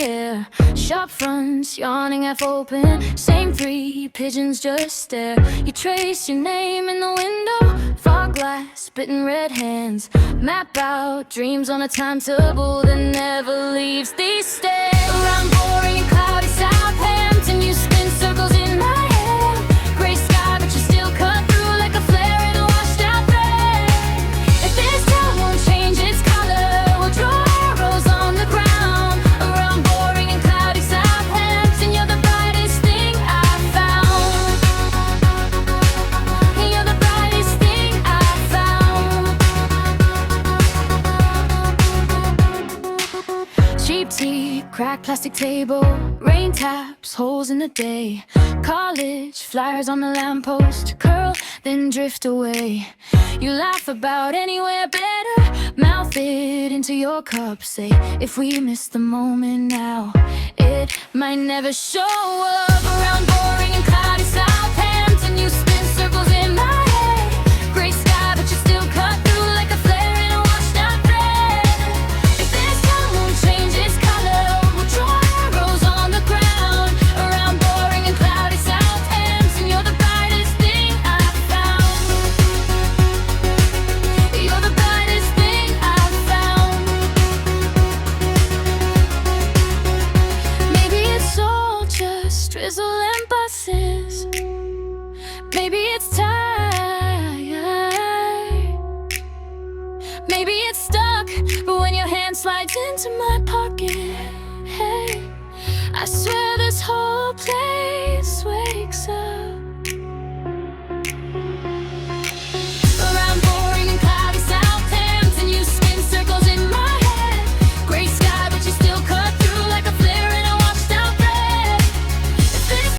air. Shop fronts, yawning half open. Same three pigeons just stare. You trace your name in the window. Fog glass, spitting red hands. Map out dreams on a timetable that never leaves these stairs. Around boring and cloudy Southampton, you spin circles in my head. Gray sky, but you still cut through like a flare in a washed out thread. If this town won't change its color, we'll draw arrows on the ground. Around boring and cloudy Southampton, you're the brightest thing I've found. You're the brightest thing I've found. Cheap tea, cracked plastic table, rain taps, holes in the day. College flyers on the lamppost, curl, then drift away. You laugh about anywhere better, mouth it into your cup. Say, if we miss the moment now, it might never show up. Around boring and cloudy Southampton, you spin circles in my head. Gray sky, but you still cut through like a flare in a washed out thread. If this town won't change its color, we'll draw arrows on the ground. Around boring and cloudy Southampton, you're the brightest thing I've found. You're the brightest thing I've found. Maybe it's all just drizzle and buses. Maybe it's tired. Maybe it's stuck, but when your hand slides into my pocket, hey, I swear that